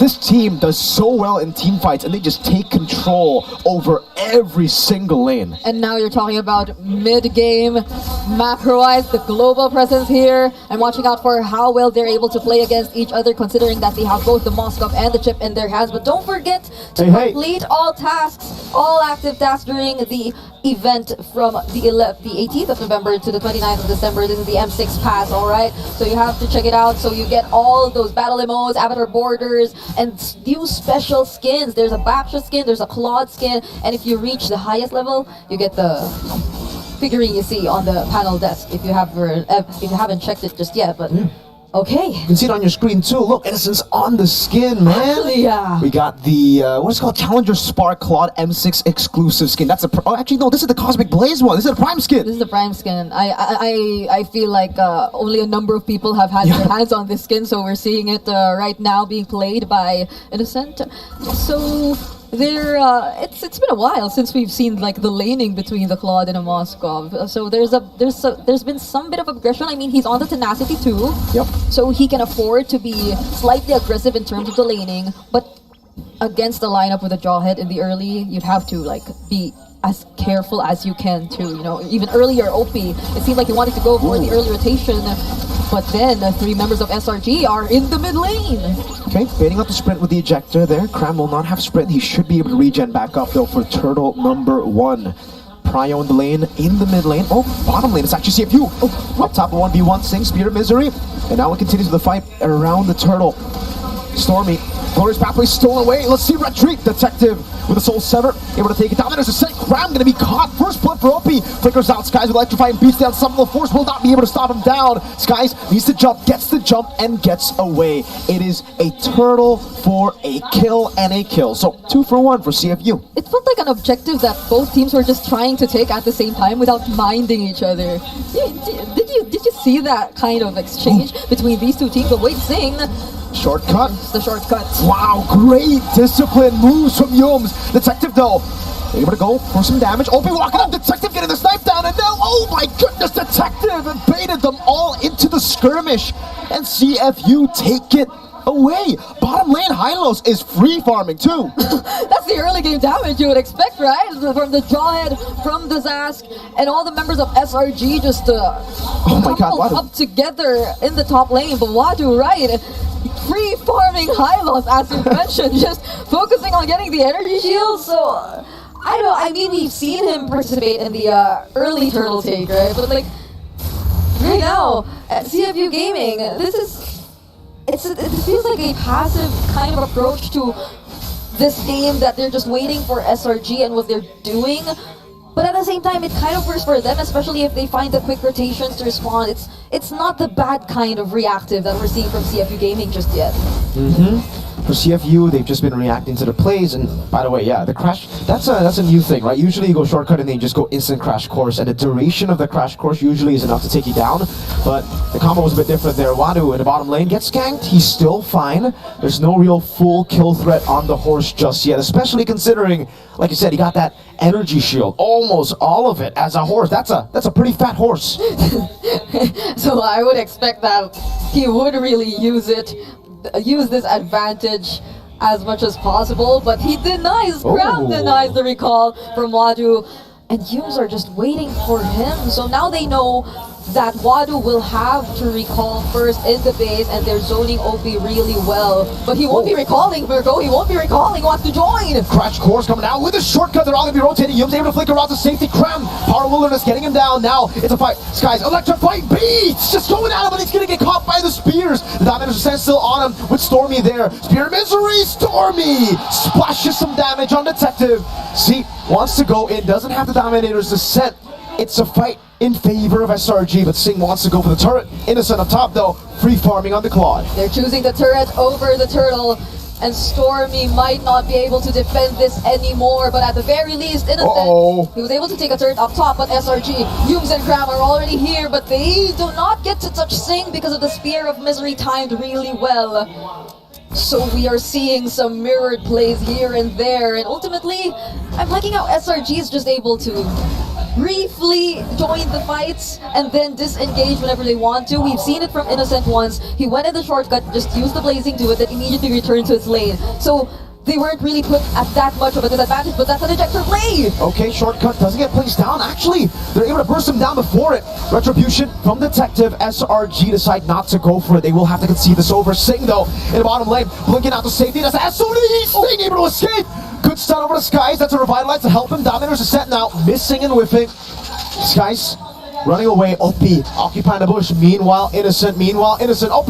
This team does so well in team fights, and they just take control over every single lane. And now you're talking about mid-game, macro-wise, the global presence here, and watching out for how well they're able to play against each other, considering that they have both the Moskov and the chip in their hands. But don't forget to complete all tasks, all active tasks during the event from the 18th of November to the 29th of December. This is the M6 pass, alright? So you have to check it out. So you get all those battle emotes, avatar borders, and new special skins. There's a Baksha skin, there's a Claude skin, and if you reach the highest level, you get the figurine you see on the panel desk if you haven't checked it just yet. But okay. You can see it on your screen too. Look, Innocent's on the skin, man. Yeah. We got the, what's it called? Challenger Spark Claude M6 exclusive skin. That's a, oh, actually, no, this is the Cosmic Blaze one. This is the Prime skin. This is the Prime skin. I feel like only a number of people have had their hands on this skin, so we're seeing it right now being played by Innocent. So it's been a while since we've seen like the laning between the Claude and a Moskov. So there's been some bit of aggression. I mean, he's on the tenacity too. Yep. So he can afford to be slightly aggressive in terms of the laning, but against the lineup with a Jawhead in the early, you'd have to like be as careful as you can too. You know, even earlier OP, it seemed like he wanted to go for the early rotation, but then three members of SRG are in the mid lane. Okay, baiting out the sprint with the ejector there. Cram will not have sprint. He should be able to regen back up though for turtle number 1. Prio in the lane, in the mid lane. Oh, bottom lane, it's actually CFU. Oh, up top of 1v1, Sing, Spear of Misery. And now it continues with the fight around the turtle. Stormy, Glorious Pathway stolen away. Let's see Retreat. Detective with a Soul Sever, able to take it down. There's a set. Cram gonna be caught. First blood for OP. Flickers out. Skies with Electrifying beats down. Some of the force will not be able to stop him down. Skies needs to jump, gets the jump, and gets away. It is a turtle for a kill and a kill. So 2 for 1 for CFU. It felt like an objective that both teams were just trying to take at the same time without minding each other. Did you see that kind of exchange between these two teams? But wait, Sing. Shortcut. It's the shortcut. Wow, great discipline moves from Yums. Detective though, able to go for some damage. OP walking up, Detective getting the snipe down, and now, oh my goodness, Detective and baited them all into the skirmish. And CFU take it away. Bottom lane Hylos is free farming too. That's the early game damage you would expect, right? From the Jawhead, from the Zask, and all the members of SRG just oh my God, Wadu up together in the top lane. But Wadu, right? Free farming Hylos, as you mentioned, just focusing on getting the energy shield. So I mean, we've seen him participate in the early turtle take, right? But like right now at CFU Gaming, it feels like a passive kind of approach to this game, that they're just waiting for SRG and what they're doing. But at the same time, it kind of works for them, especially if they find the quick rotations to respond. It's not the bad kind of reactive that we're seeing from CFU Gaming just yet. For CFU, they've just been reacting to the plays, and by the way, yeah, the crash, that's a new thing, right? Usually you go shortcut and then you just go instant crash course, and the duration of the crash course usually is enough to take you down, but the combo was a bit different there. Wadu in the bottom lane gets ganked, he's still fine. There's no real full kill threat on the horse just yet, especially considering, like you said, he got that energy shield, almost all of it as a horse. That's a pretty fat horse. So I would expect that he would really use this advantage as much as possible, but he denies, Cram denies the recall from Wadu, and Yums are just waiting for him. So now they know that Wadu will have to recall first in the base, and they're zoning OP really well. But he won't be recalling, Virgo. He won't be recalling. He wants to join. Crash course coming out with a shortcut. They're all going to be rotating. Yums able to flicker out the safety. Cram, Power Wilderness getting him down. Now it's a fight. Skies electrifying beats. Just going at him, but he's going to get caught by the spears. The damage is still on him with Stormy there. Spear of Misery. Stormy splashes some damage on Detective. See, wants to go in. Doesn't have the Dominator's descent. It's a fight in favor of SRG, but Sing wants to go for the turret. Innocent up top though, free farming on the Claude. They're choosing the turret over the turtle, and Stormy might not be able to defend this anymore, but at the very least, Innocent, he was able to take a turret up top, but SRG, Yums and Cram are already here, but they do not get to touch Sing because of the Spear of Misery timed really well. So we are seeing some mirrored plays here and there, and ultimately, I'm liking how SRG is just able to briefly join the fights and then disengage whenever they want to. We've seen it from Innocent once. He went in the shortcut, just used the blazing to it, then immediately returned to his lane. So they weren't really put at that much of a disadvantage, but that's an ejector play! Okay, shortcut doesn't get placed down. Actually, they're able to burst him down before it. Retribution from Detective. SRG decide not to go for it. They will have to concede this over. Sing, though, in the bottom lane, blinking out to safety. That's SOD! Sting able to escape! Good stun over to Skies. That's a revitalize to help him. Dominators are set now. Missing and whiffing. Skies running away. OP occupying the bush. Meanwhile, Innocent. OP!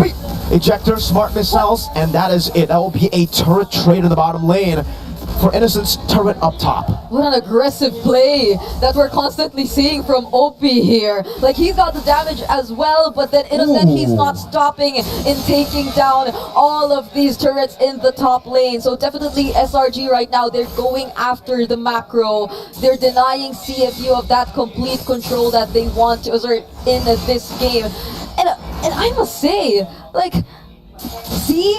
Ejector, smart missiles, and that is it. That will be a turret trade in the bottom lane for Innocent's turret up top. What an aggressive play that we're constantly seeing from OP here. Like, he's got the damage as well, but then Innocent, he's not stopping in taking down all of these turrets in the top lane. So definitely SRG right now, they're going after the macro. They're denying CFU of that complete control that they want to assert in this game. And I must say, like, see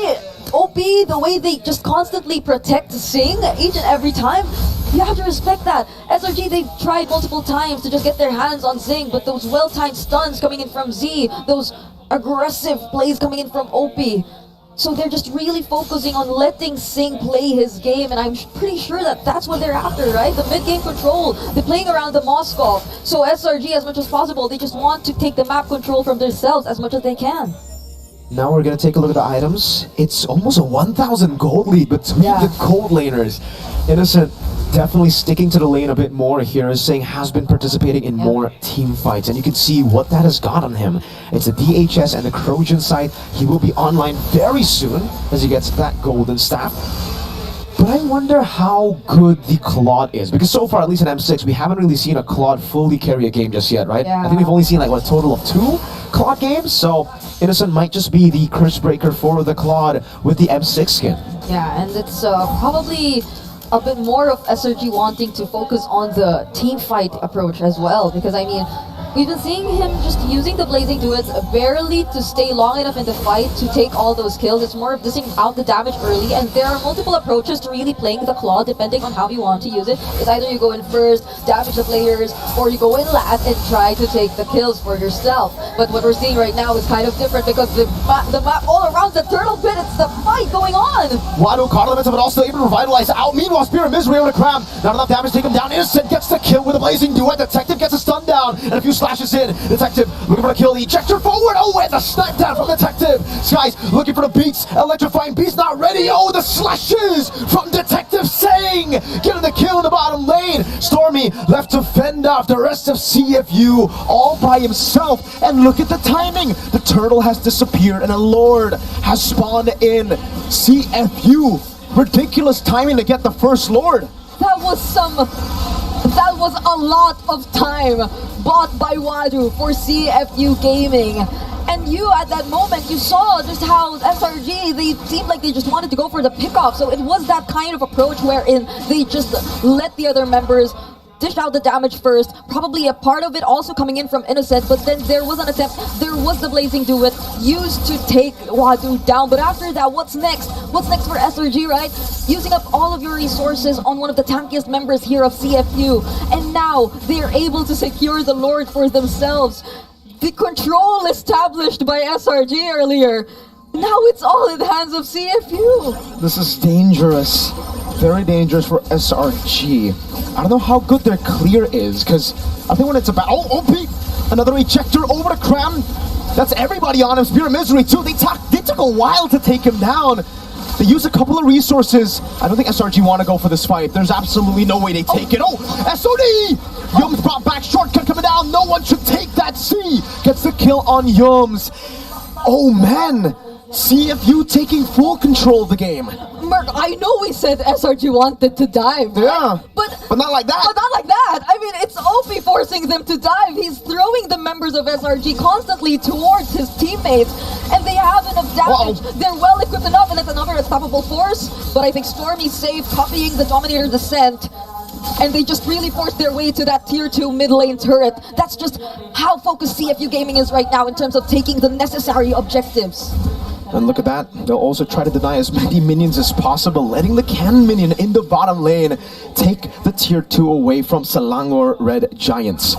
OP, the way they just constantly protect Sing each and every time, you have to respect that. SRG, they've tried multiple times to just get their hands on Sing, but those well-timed stuns coming in from Z, those aggressive plays coming in from OP. So they're just really focusing on letting Sing play his game, and I'm pretty sure that that's what they're after, right? The mid-game control, they're playing around the Moskov. So SRG, as much as possible, they just want to take the map control from themselves as much as they can. Now we're gonna take a look at the items. It's almost a 1,000 gold lead between the gold laners. Innocent definitely sticking to the lane a bit more here, as Sing has been participating in more team fights, and you can see what that has got on him. It's the DHS and the Trojan side. He will be online very soon as he gets that golden staff. But I wonder how good the Claude is, because so far, at least in M6, we haven't really seen a Claude fully carry a game just yet, right? Yeah. I think we've only seen like what, a total of 2 Claude games, so Innocent might just be the curse breaker for the Claude with the M6 skin. Yeah, and it's probably a bit more of SRG wanting to focus on the team fight approach as well, because I mean, we've been seeing him just using the blazing duets barely to stay long enough in the fight to take all those kills. It's more of dishing out the damage early, and there are multiple approaches to really playing the claw depending on how you want to use it. It's either you go in first, damage the players, or you go in last and try to take the kills for yourself. But what we're seeing right now is kind of different, because the map all around the turtle pit, it's the fight going on. Wado caught elements of it, also able to revitalize out. Meanwhile, Spear of Misery able to cram. Not enough damage to take him down. Innocent gets the kill with a blazing duet. Detective gets a stun down, and a few slashes in. Detective looking for a kill. The ejector forward. Oh, and the snipe down from Detective. Skies looking for the beats. Electrifying beats not ready. Oh, the slashes from Detective Sing. Getting the kill in the bottom lane. Stormy left to fend off the rest of CFU all by himself. And look at the timing. The turtle has disappeared and a Lord has spawned in. CFU. Ridiculous timing to get the first Lord. That was a lot of time bought by Wadu for CFU Gaming. And you, at that moment, you saw just how SRG, they seemed like they just wanted to go for the pickoff. So it was that kind of approach wherein they just let the other members dish out the damage first, probably a part of it also coming in from Innocent, but then there was an attempt, there was the blazing duet used to take Wadu down. But after that, what's next? What's next for SRG, right? Using up all of your resources on one of the tankiest members here of CFU, and now they're able to secure the Lord for themselves. The control established by SRG earlier, now it's all in the hands of CFU. This is dangerous. Very dangerous for SRG. I don't know how good their clear is, because I think when it's about... Oh, OP! Another ejector over to Cram. That's everybody on him. Spear of Misery too. They took a while to take him down. They used a couple of resources. I don't think SRG want to go for this fight. There's absolutely no way they take it. Oh, SOD! Yums brought back, shortcut coming down. No one should take that C. Gets the kill on Yums. Oh man, CFU taking full control of the game. Merc, I know we said SRG wanted to dive, right? Yeah, but not like that. But not like that. I mean, it's OP forcing them to dive. He's throwing the members of SRG constantly towards his teammates, and they have enough damage. They're well equipped enough, and it's another unstoppable force. But I think Stormy's safe, copying the Dominator descent, and they just really forced their way to that tier 2 mid lane turret. That's just how focused CFU Gaming is right now in terms of taking the necessary objectives. And look at that. They'll also try to deny as many minions as possible, letting the cannon minion in the bottom lane take the tier 2 away from Selangor Red Giants.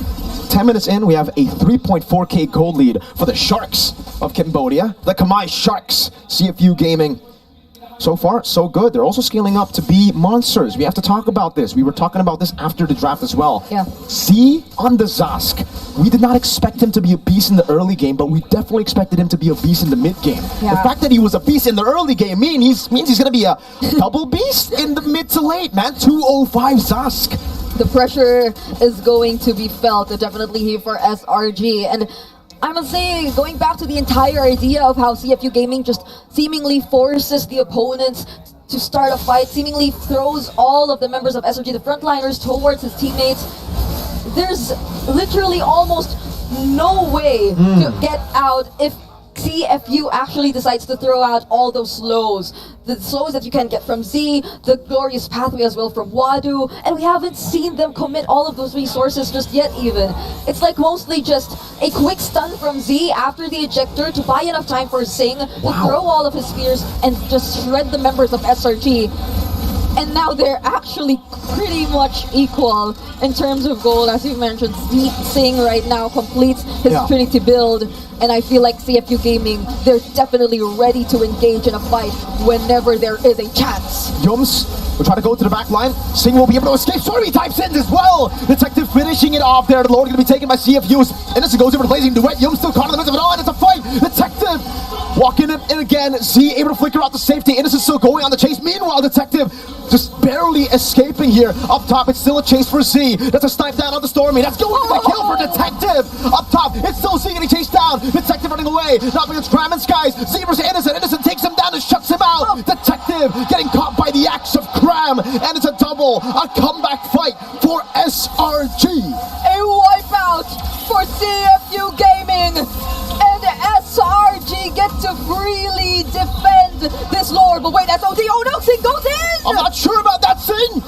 10 minutes in, we have a 3.4k gold lead for the Sharks of Cambodia. The Khmer Sharks, CFU Gaming. So far, so good. They're also scaling up to be monsters. We have to talk about this. We were talking about this after the draft as well. Yeah. Z on the Zask. We did not expect him to be a beast in the early game, but we definitely expected him to be a beast in the mid game. Yeah. The fact that he was a beast in the early game means he's going to be a double beast in the mid to late, man. 205 Zask. The pressure is going to be felt definitely here for SRG. And I must say, going back to the entire idea of how CFU Gaming just seemingly forces the opponents to start a fight, seemingly throws all of the members of SRG, the frontliners, towards his teammates. There's literally almost no way to get out if CFU actually decides to throw out all those slows. The slows that you can get from Z, the glorious pathway as well from Wadu, and we haven't seen them commit all of those resources just yet even. It's like mostly just a quick stun from Z after the ejector to buy enough time for Singh to throw all of his spears and just shred the members of SRG. And now they're actually pretty much equal in terms of gold. As you mentioned, Singh right now completes his Trinity build. And I feel like CFU Gaming, they're definitely ready to engage in a fight whenever there is a chance. Yums will try to go to the back line. Singh will be able to escape. Sorry, types in as well. Detective finishing it off there. The Lord going to be taken by CFU. Innocent goes over to Blazing Duet. Yums still caught in the midst of it all, and it's a fight. Detective walking in again. Z able to flicker out the safety. Innocent still going on the chase. Meanwhile, Detective just barely escaping here. Up top, it's still a chase for Z. That's a snipe down on the Stormy. That's going to the kill for Detective. Up top, it's still Z getting chased down. Detective running away. Not against Cram and Skies. Z versus Innocent. Innocent takes him down and shuts him out. Detective getting caught by the axe of Cram. And it's a double. A comeback fight for SRG. A wipeout for CFU Gaming. And SRG get to freely defend this Lord. But wait, that's OD. Oh no, Singh goes in! I'm not sure about that, Singh!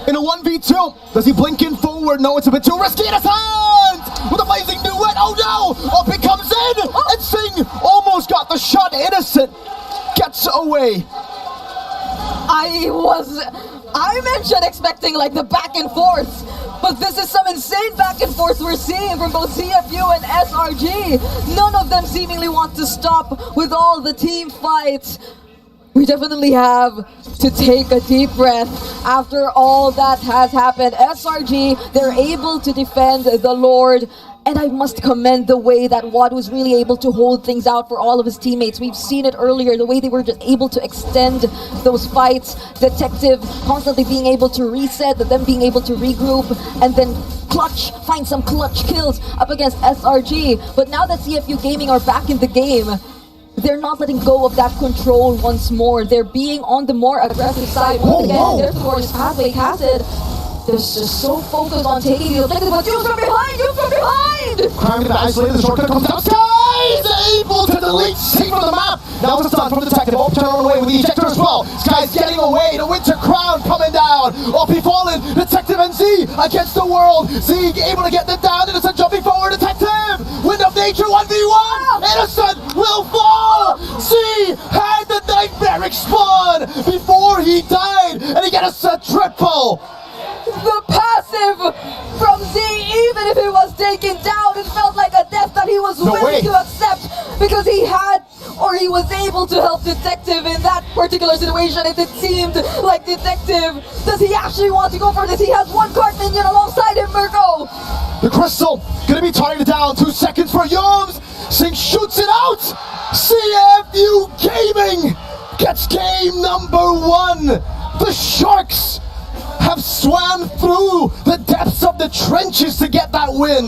In a 1v2, does he blink in forward? No, it's a bit too risky. In his hand! With a Blazing Duet. Oh no! Up he comes in! And Singh almost got the shot. Innocent gets away. I mentioned expecting like the back and forth, but this is some insane back and forth we're seeing from both CFU and SRG. None of them seemingly want to stop with all the team fights. We definitely have to take a deep breath after all that has happened. SRG, they're able to defend the Lord. And I must commend the way that Wad was really able to hold things out for all of his teammates. We've seen it earlier, the way they were just able to extend those fights. Detective constantly being able to reset, them being able to regroup, and then find some clutch kills up against SRG. But now that CFU Gaming are back in the game, they're not letting go of that control once more. They're being on the more aggressive side. Once again, their glorious pathway casted. They're just so focused on taking the objective, but Jules from behind! Jules from behind! Crime to isolate, the shortcut comes down. Sky's able to delete Singh from the map. Now it's a stun from Detective. Up trying to run away with the ejector as well. Sky's getting away. The Winter Crown coming down. Up he fallen. Detective and Z against the world. Z able to get them down. Innocent jumping forward. Detective! Wind of Nature 1v1. Innocent will fall. Z had the nightmaric spawn before he died, and he gets a triple. The passive from Z, even if it was taken down, it felt like a death that he was willing to accept because he was able to help Detective in that particular situation. And it seemed like Detective, does he actually want to go for this? He has one card minion alongside him, Mirko. The Crystal gonna be tied down. 2 seconds for Yums. Singh shoots it out. CFU Gaming gets game number 1. The Sharks have swam through the depths of the trenches to get that win.